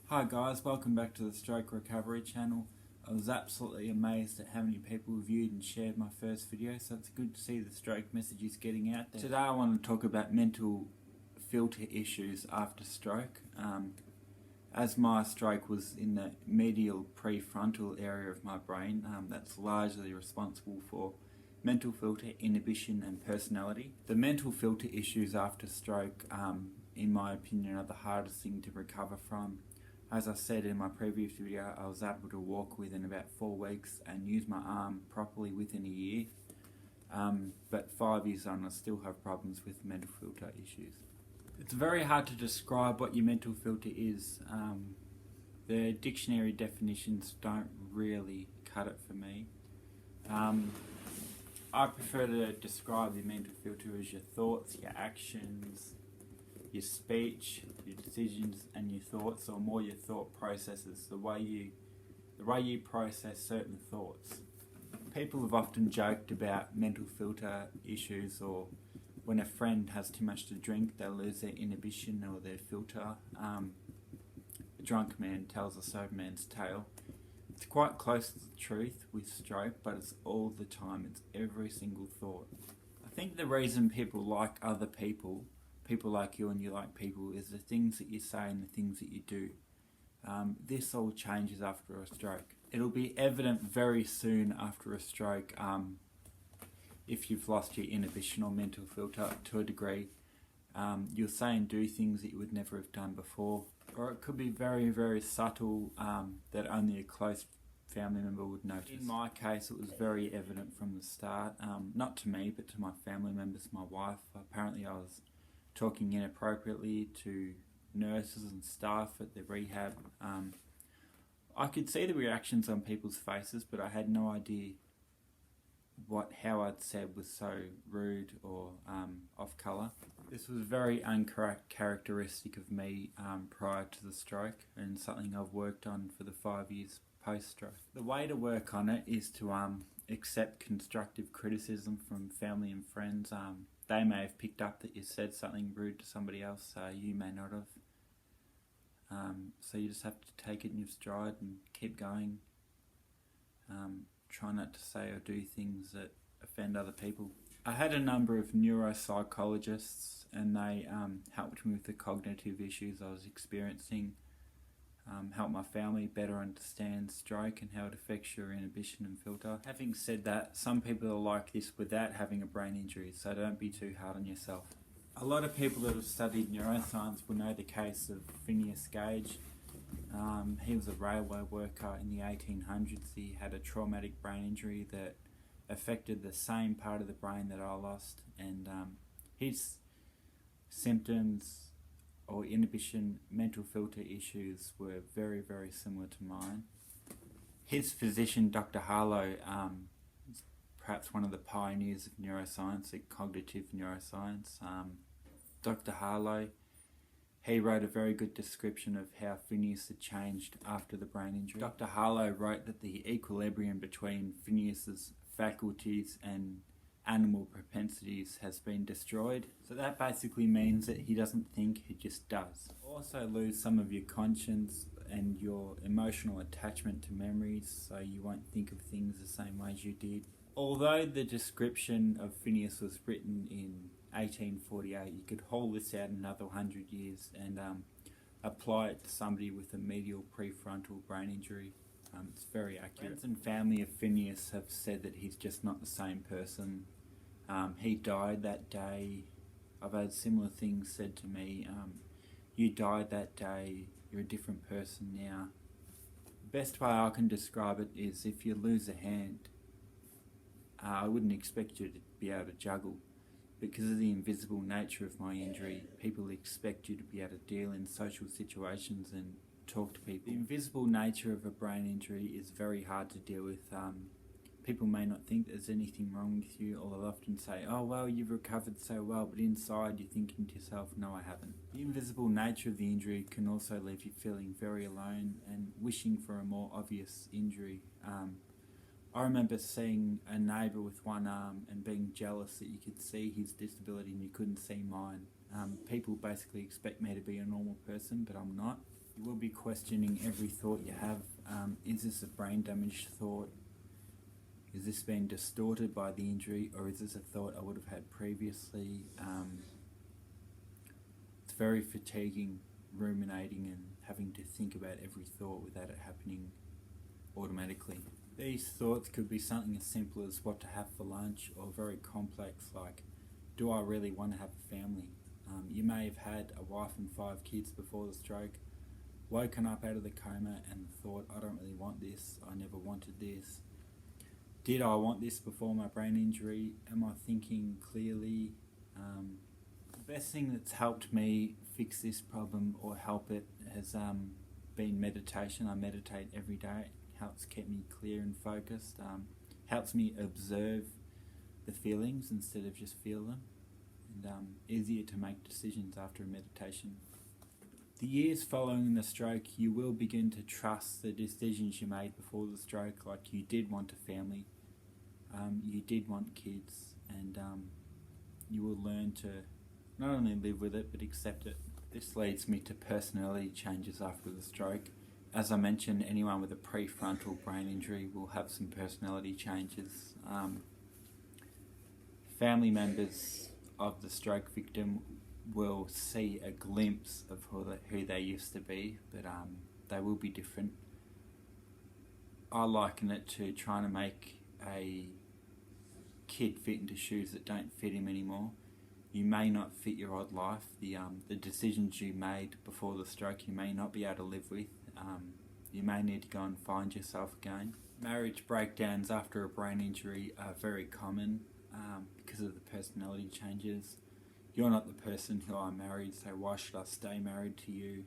Hi guys, welcome back to the Stroke Recovery channel. I was absolutely amazed at how many people viewed and shared my first video, so it's good to see the stroke messages getting out there. Today I want to talk about mental filter issues after stroke. As my stroke was in the medial prefrontal area of my brain, that's largely responsible for mental filter, inhibition and personality. The mental filter issues after stroke, in my opinion, are the hardest thing to recover from. As I said in my previous video, I was able to walk within about 4 weeks and use my arm properly within a year. But 5 years on, I still have problems with mental filter issues. It's very hard to describe what your mental filter is. The dictionary definitions don't really cut it for me. I prefer to describe your mental filter as your thoughts, your actions, your speech, your decisions and your thoughts, or more your thought processes, the way you process certain thoughts. People have often joked about mental filter issues, or when a friend has too much to drink, they'll lose their inhibition or their filter. A drunk man tells a sober man's tale. It's quite close to the truth with stroke, but it's all the time, it's every single thought. I think the reason people like other people like you and you like people, is the things that you say and the things that you do. This all changes after a stroke. It'll be evident very soon after a stroke if you've lost your inhibition or mental filter to a degree. You'll say and do things that you would never have done before, or it could be very, very subtle that only a close family member would notice. In my case, it was very evident from the start, not to me but to my family members, my wife. Apparently I was talking inappropriately to nurses and staff at the rehab. I could see the reactions on people's faces, but I had no idea how I'd said was so rude or off colour. This was very uncharacteristic of me prior to the stroke, and something I've worked on for the 5 years post-stroke. The way to work on it is to accept constructive criticism from family and friends. They may have picked up that you said something rude to somebody else, you may not have. So you just have to take it in your stride and keep going. Try not to say or do things that offend other people. I had a number of neuropsychologists, and they helped me with the cognitive issues I was experiencing, help my family better understand stroke and how it affects your inhibition and filter. Having said that, some people are like this without having a brain injury, so don't be too hard on yourself. A lot of people that have studied neuroscience will know the case of Phineas Gage. He was a railway worker in the 1800s. He had a traumatic brain injury that affected the same part of the brain that I lost, and his symptoms or inhibition, mental filter issues were very, very similar to mine. His physician, Dr. Harlow, is perhaps one of the pioneers of neuroscience, cognitive neuroscience. Dr. Harlow, he wrote a very good description of how Phineas had changed after the brain injury. Dr. Harlow wrote that the equilibrium between Phineas's faculties and animal propensities has been destroyed. So that basically means that he doesn't think, he just does. Also lose some of your conscience and your emotional attachment to memories, so you won't think of things the same way as you did. Although the description of Phineas was written in 1848, you could haul this out another 100 years and apply it to somebody with a medial prefrontal brain injury. It's very accurate. Friends and family of Phineas have said that he's just not the same person. He died that day. I've had similar things said to me. You died that day, you're a different person now. The best way I can describe it is, if you lose a hand, I wouldn't expect you to be able to juggle. Because of the invisible nature of my injury, people expect you to be able to deal in social situations and talk to people. The invisible nature of a brain injury is very hard to deal with. People may not think there's anything wrong with you, or they'll often say, oh well, you've recovered so well, but inside you're thinking to yourself, no, I haven't. The invisible nature of the injury can also leave you feeling very alone and wishing for a more obvious injury. I remember seeing a neighbour with one arm and being jealous that you could see his disability and you couldn't see mine. People basically expect me to be a normal person, but I'm not. You will be questioning every thought you have. Is this a brain damaged thought? Is this being distorted by the injury, or is this a thought I would have had previously? It's very fatiguing, ruminating and having to think about every thought without it happening automatically. These thoughts could be something as simple as what to have for lunch, or very complex like, do I really want to have a family? You may have had a wife and 5 kids before the stroke, woken up out of the coma and thought, I don't really want this, I never wanted this. Did I want this before my brain injury? Am I thinking clearly? The best thing that's helped me fix this problem or help it has been meditation. I meditate every day. It helps keep me clear and focused. Helps me observe the feelings instead of just feel them. And easier to make decisions after a meditation. The years following the stroke, you will begin to trust the decisions you made before the stroke, like you did want a family, you did want kids, and you will learn to not only live with it but accept it. This leads me to personality changes after the stroke. As I mentioned, anyone with a prefrontal brain injury will have some personality changes. Family members of the stroke victim will see a glimpse of who they used to be, but they will be different. I liken it to trying to make a kid fit into shoes that don't fit him anymore. You may not fit your old life. The decisions you made before the stroke you may not be able to live with. You may need to go and find yourself again. Marriage breakdowns after a brain injury are very common because of the personality changes. You're not the person who I married, so why should I stay married to you?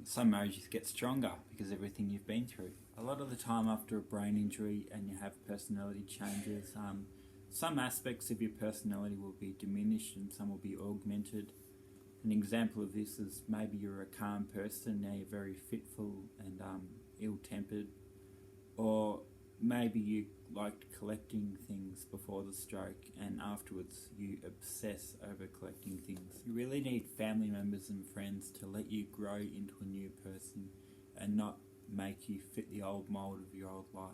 Some marriages get stronger because of everything you've been through. A lot of the time after a brain injury and you have personality changes, some aspects of your personality will be diminished and some will be augmented. An example of this is maybe you're a calm person, now you're very fitful and ill-tempered, or maybe you liked collecting things before the stroke and afterwards you obsess over collecting things. You really need family members and friends to let you grow into a new person and not make you fit the old mould of your old life.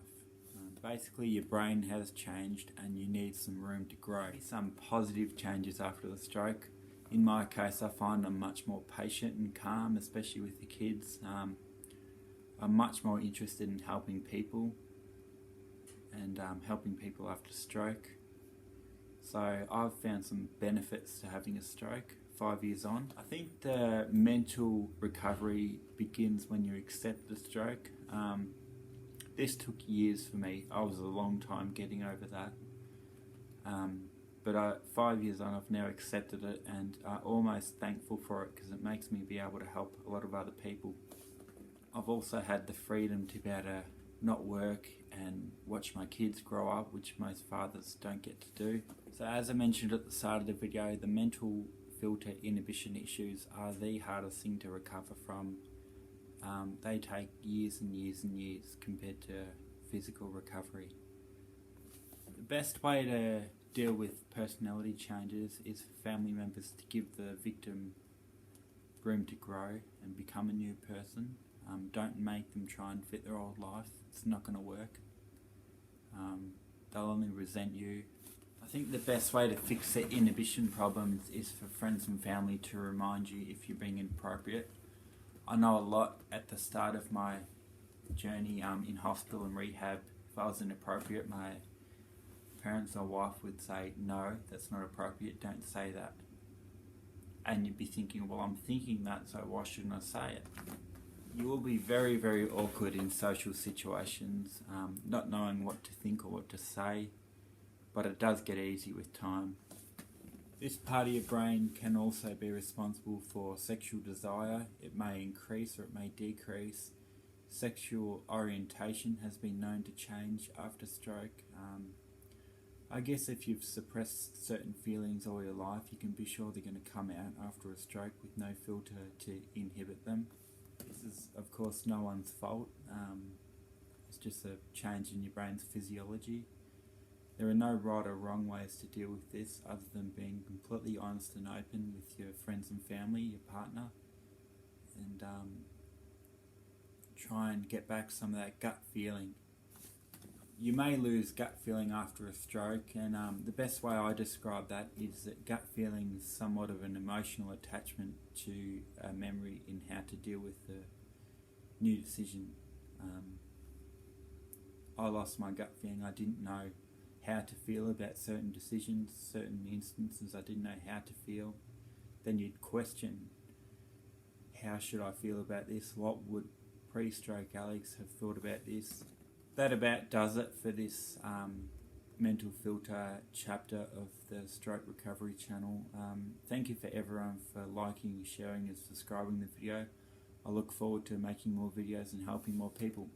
Basically your brain has changed and you need some room to grow. Some positive changes after the stroke. In my case, I find I'm much more patient and calm, especially with the kids. I'm much more interested in helping people and helping people after stroke. So I've found some benefits to having a stroke 5 years on. I think the mental recovery begins when you accept the stroke. This took years for me. I was a long time getting over that. But 5 years on, I've now accepted it and I'm almost thankful for it because it makes me be able to help a lot of other people. I've also had the freedom to be able to not work and watch my kids grow up, which most fathers don't get to do. So as I mentioned at the start of the video, the mental filter inhibition issues are the hardest thing to recover from. They take years and years and years compared to physical recovery. The best way to deal with personality changes is for family members to give the victim room to grow and become a new person. Don't make them try and fit their old life. It's not going to work. They'll only resent you. I think the best way to fix the inhibition problems is for friends and family to remind you if you're being inappropriate. I know a lot at the start of my journey in hospital and rehab, if I was inappropriate, my parents or wife would say, no, that's not appropriate, don't say that. And you'd be thinking, well, I'm thinking that, so why shouldn't I say it? You will be very, very awkward in social situations, not knowing what to think or what to say, but it does get easy with time. This part of your brain can also be responsible for sexual desire. It may increase or it may decrease. Sexual orientation has been known to change after stroke. I guess if you've suppressed certain feelings all your life, you can be sure they're going to come out after a stroke with no filter to inhibit them. This is, of course, no one's fault. It's just a change in your brain's physiology. There are no right or wrong ways to deal with this other than being completely honest and open with your friends and family, your partner, and try and get back some of that gut feeling. You may lose gut feeling after a stroke, and the best way I describe that is that gut feeling is somewhat of an emotional attachment to a memory in how to deal with the new decision. I lost my gut feeling. I didn't know how to feel about certain decisions, certain instances I didn't know how to feel. Then you'd question, how should I feel about this? What would pre-stroke Alex have thought about this? That about does it for this mental filter chapter of the Stroke Recovery channel. Thank you for everyone for liking, sharing and subscribing the video. I look forward to making more videos and helping more people.